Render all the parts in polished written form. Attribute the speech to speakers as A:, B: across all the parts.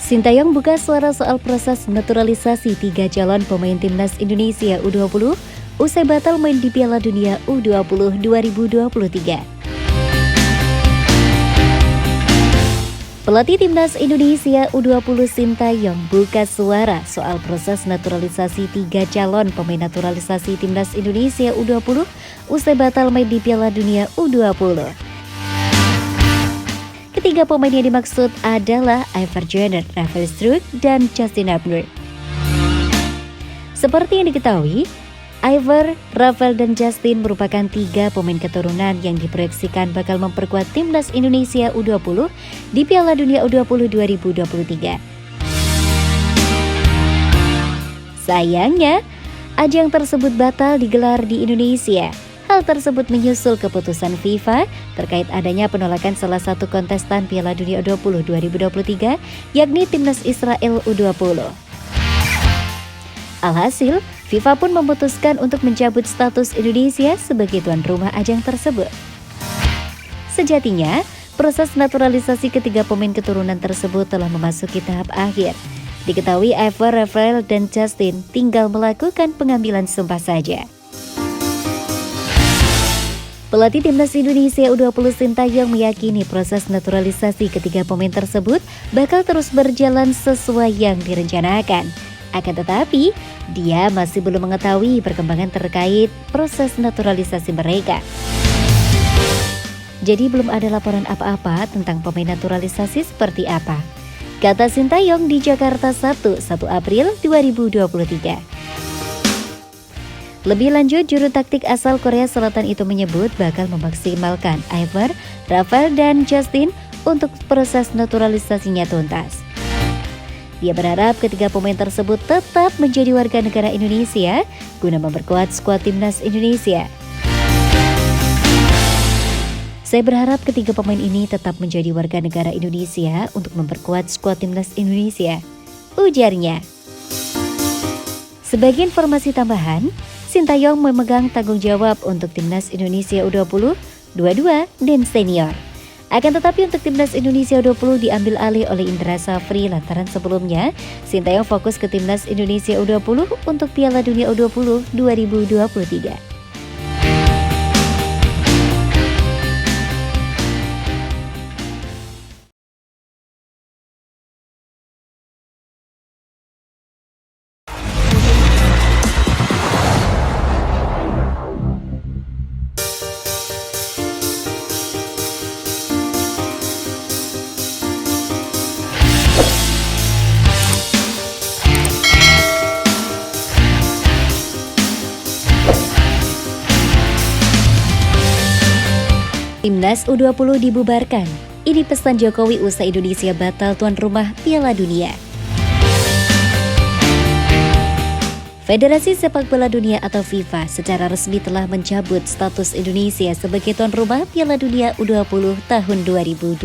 A: Sintayong buka suara soal proses naturalisasi 3 calon pemain timnas Indonesia U20 usai batal main di Piala Dunia U20 2023. Pelatih timnas Indonesia U20 Sintayong buka suara soal proses naturalisasi 3 calon pemain naturalisasi timnas Indonesia U20 usai batal main di Piala Dunia U20. Ketiga pemain yang dimaksud adalah Ivar Jenner, Rafael Struijk, dan Justin Hubner. Seperti yang diketahui, Ivar, Rafael, dan Justin merupakan 3 pemain keturunan yang diproyeksikan bakal memperkuat timnas Indonesia U20 di Piala Dunia U20 2023. Sayangnya, ajang tersebut batal digelar di Indonesia. Hal tersebut menyusul keputusan FIFA terkait adanya penolakan salah satu kontestan Piala Dunia U20 2023, yakni timnas Israel U20. Alhasil, FIFA pun memutuskan untuk mencabut status Indonesia sebagai tuan rumah ajang tersebut. Sejatinya, proses naturalisasi ketiga pemain keturunan tersebut telah memasuki tahap akhir. Diketahui Ivar, Rafael, dan Justin tinggal melakukan pengambilan sumpah saja. Pelatih timnas Indonesia U20 Sintayong meyakini proses naturalisasi ketiga pemain tersebut bakal terus berjalan sesuai yang direncanakan. Akan tetapi, dia masih belum mengetahui perkembangan terkait proses naturalisasi mereka. Jadi belum ada laporan apa-apa tentang pemain naturalisasi seperti apa, kata Sintayong di Jakarta 1 April 2023. Lebih lanjut, juru taktik asal Korea Selatan itu menyebut bakal memaksimalkan Ivar, Rafael, dan Justin untuk proses naturalisasinya tuntas. Dia berharap ketiga pemain tersebut tetap menjadi warga negara Indonesia guna memperkuat skuad timnas Indonesia. Saya berharap ketiga pemain ini tetap menjadi warga negara Indonesia untuk memperkuat skuad timnas Indonesia, ujarnya. Sebagai informasi tambahan, Sintayong memegang tanggung jawab untuk timnas Indonesia U20, U22, dan senior. Akan tetapi untuk timnas Indonesia U20 diambil alih oleh Indra Safri lantaran sebelumnya Sintayong fokus ke timnas Indonesia U20 untuk Piala Dunia U20 2023. Timnas U20 dibubarkan. Ini pesan Jokowi usai Indonesia batal tuan rumah Piala Dunia. Federasi Sepak Bola Dunia atau FIFA secara resmi telah mencabut status Indonesia sebagai tuan rumah Piala Dunia U20 tahun 2023.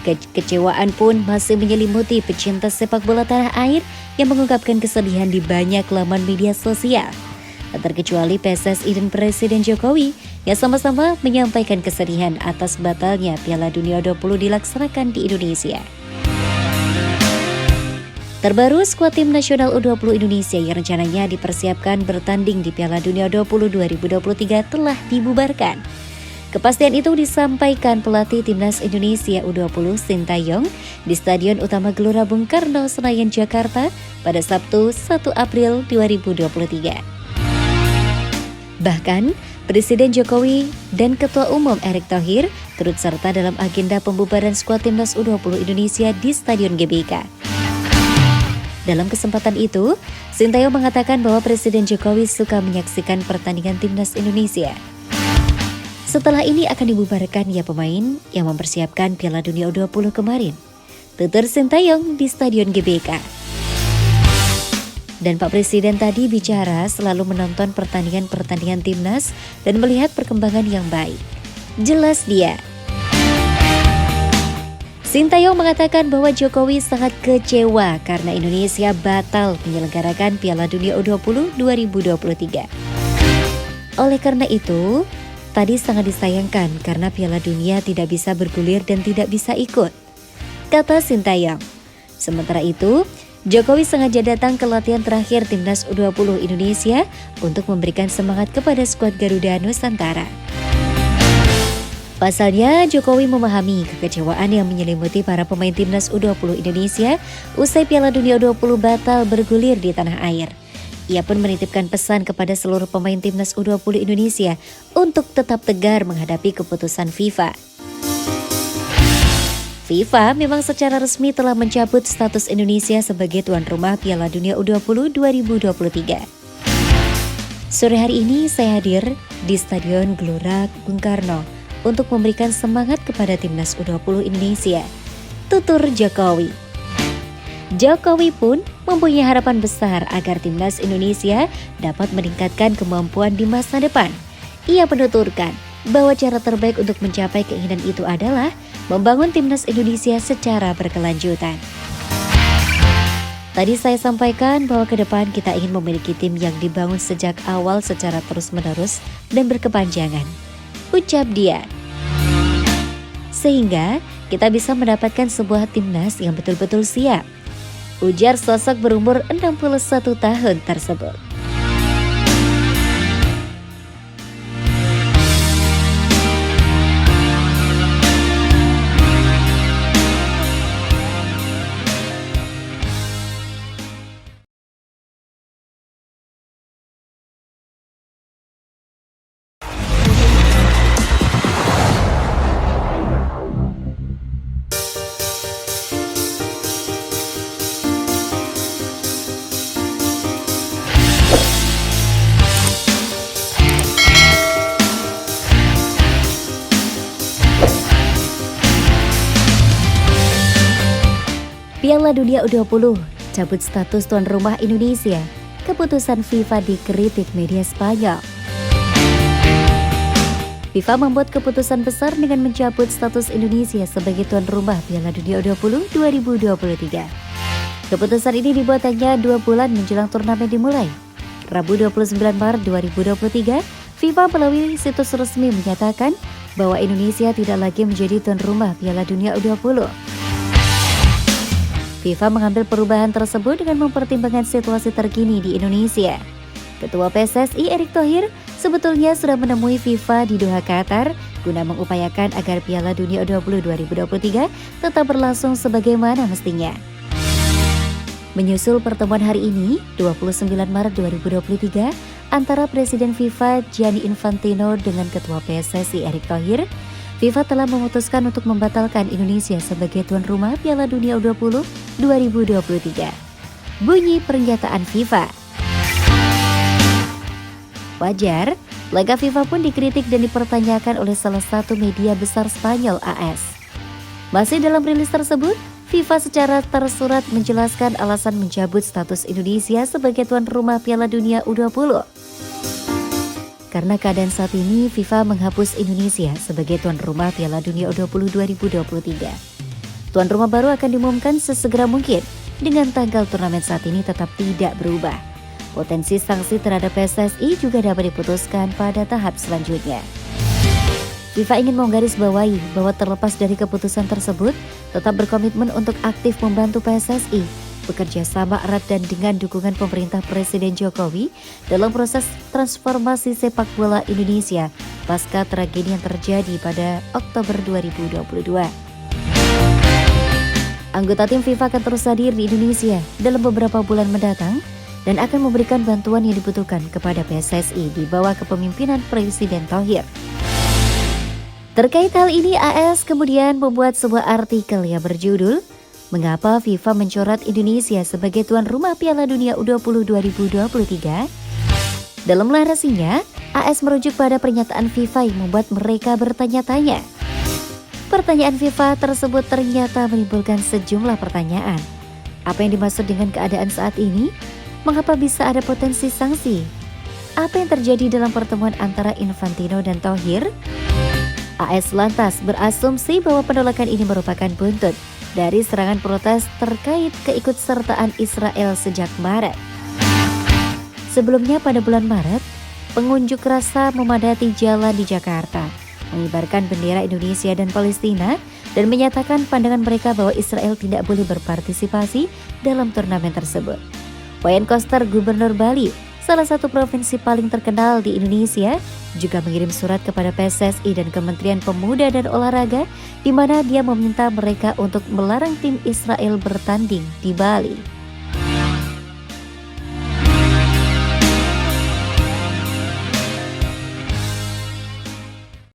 A: Kekecewaan pun masih menyelimuti pecinta sepak bola tanah air yang mengungkapkan kesedihan di banyak laman media sosial. Terkecuali PSSI dan Presiden Jokowi yang sama-sama menyampaikan kesedihan atas batalnya Piala Dunia U20 dilaksanakan di Indonesia. Terbaru, skuad tim nasional U20 Indonesia yang rencananya dipersiapkan bertanding di Piala Dunia U20 2023 telah dibubarkan. Kepastian itu disampaikan pelatih timnas Indonesia U20 Sintayong di Stadion Utama Gelora Bung Karno, Senayan, Jakarta pada Sabtu 1 April 2023. Bahkan, Presiden Jokowi dan Ketua Umum Erick Thohir turut serta dalam agenda pembubaran skuad timnas U20 Indonesia di Stadion GBK. Dalam kesempatan itu, Sintayong mengatakan bahwa Presiden Jokowi suka menyaksikan pertandingan timnas Indonesia. Setelah ini akan dibubarkan ya pemain yang mempersiapkan Piala Dunia U20 kemarin, tutur Sintayong di Stadion GBK. Dan Pak Presiden tadi bicara selalu menonton pertandingan-pertandingan timnas dan melihat perkembangan yang baik. Jelas dia. Sintayong mengatakan bahwa Jokowi sangat kecewa karena Indonesia batal menyelenggarakan Piala Dunia U20 2023. Oleh karena itu, tadi sangat disayangkan karena Piala Dunia tidak bisa bergulir dan tidak bisa ikut. kata Sintayong. Sementara itu, Jokowi sengaja datang ke latihan terakhir Timnas U20 Indonesia untuk memberikan semangat kepada skuad Garuda Nusantara. Pasalnya, Jokowi memahami kekecewaan yang menyelimuti para pemain Timnas U20 Indonesia usai Piala Dunia U20 batal bergulir di tanah air. Ia pun menitipkan pesan kepada seluruh pemain Timnas U20 Indonesia untuk tetap tegar menghadapi keputusan FIFA. FIFA memang secara resmi telah mencabut status Indonesia sebagai tuan rumah Piala Dunia U20 2023. Sore hari ini saya hadir di Stadion Gelora Bung Karno untuk memberikan semangat kepada Timnas U20 Indonesia, tutur Jokowi. Jokowi pun mempunyai harapan besar agar Timnas Indonesia dapat meningkatkan kemampuan di masa depan. Ia menuturkan bahwa cara terbaik untuk mencapai keinginan itu adalah membangun Timnas Indonesia secara berkelanjutan. Tadi saya sampaikan bahwa ke depan kita ingin memiliki tim yang dibangun sejak awal secara terus-menerus dan berkepanjangan, ucap dia. Sehingga kita bisa mendapatkan sebuah timnas yang betul-betul siap, ujar sosok berumur 61 tahun tersebut. Piala Dunia U20 cabut status tuan rumah Indonesia. Keputusan FIFA dikritik media Spanyol. FIFA membuat keputusan besar dengan mencabut status Indonesia sebagai tuan rumah Piala Dunia U20 2023. Keputusan ini dibuat hanya 2 bulan menjelang turnamen dimulai. Rabu 29 Maret 2023, FIFA melalui situs resmi menyatakan bahwa Indonesia tidak lagi menjadi tuan rumah Piala Dunia U20. FIFA mengambil perubahan tersebut dengan mempertimbangkan situasi terkini di Indonesia. Ketua PSSI Erick Thohir sebetulnya sudah menemui FIFA di Doha, Qatar guna mengupayakan agar Piala Dunia U20 2023 tetap berlangsung sebagaimana mestinya. Menyusul pertemuan hari ini, 29 Maret 2023, antara Presiden FIFA Gianni Infantino dengan Ketua PSSI Erick Thohir, FIFA telah memutuskan untuk membatalkan Indonesia sebagai tuan rumah Piala Dunia U20 2023. Bunyi pernyataan FIFA. Wajar, laga FIFA pun dikritik dan dipertanyakan oleh salah satu media besar Spanyol AS. Masih dalam rilis tersebut, FIFA secara tersurat menjelaskan alasan mencabut status Indonesia sebagai tuan rumah Piala Dunia U20. Karena keadaan saat ini, FIFA menghapus Indonesia sebagai tuan rumah Piala Dunia U20 2023. Tuan rumah baru akan diumumkan sesegera mungkin, dengan tanggal turnamen saat ini tetap tidak berubah. Potensi sanksi terhadap PSSI juga dapat diputuskan pada tahap selanjutnya. FIFA ingin menggarisbawahi bahwa terlepas dari keputusan tersebut, tetap berkomitmen untuk aktif membantu PSSI bekerja sama erat dan dengan dukungan pemerintah Presiden Jokowi dalam proses transformasi sepak bola Indonesia pasca tragedi yang terjadi pada Oktober 2022. Anggota tim FIFA akan terus hadir di Indonesia dalam beberapa bulan mendatang dan akan memberikan bantuan yang dibutuhkan kepada PSSI di bawah kepemimpinan Presiden Thohir. Terkait hal ini, AS kemudian membuat sebuah artikel yang berjudul Mengapa FIFA mencoret Indonesia sebagai tuan rumah Piala Dunia U20 2023? Dalam narasinya, AS merujuk pada pernyataan FIFA yang membuat mereka bertanya-tanya. Pertanyaan FIFA tersebut ternyata menimbulkan sejumlah pertanyaan. Apa yang dimaksud dengan keadaan saat ini? Mengapa bisa ada potensi sanksi? Apa yang terjadi dalam pertemuan antara Infantino dan Thohir? AS lantas berasumsi bahwa penolakan ini merupakan buntut dari serangan protes terkait keikutsertaan Israel sejak Maret. Sebelumnya pada bulan Maret, pengunjuk rasa memadati jalan di Jakarta, mengibarkan bendera Indonesia dan Palestina dan menyatakan pandangan mereka bahwa Israel tidak boleh berpartisipasi dalam turnamen tersebut. Wayan Koster, Gubernur Bali, salah satu provinsi paling terkenal di Indonesia, juga mengirim surat kepada PSSI dan Kementerian Pemuda dan Olahraga di mana dia meminta mereka untuk melarang tim Israel bertanding di Bali.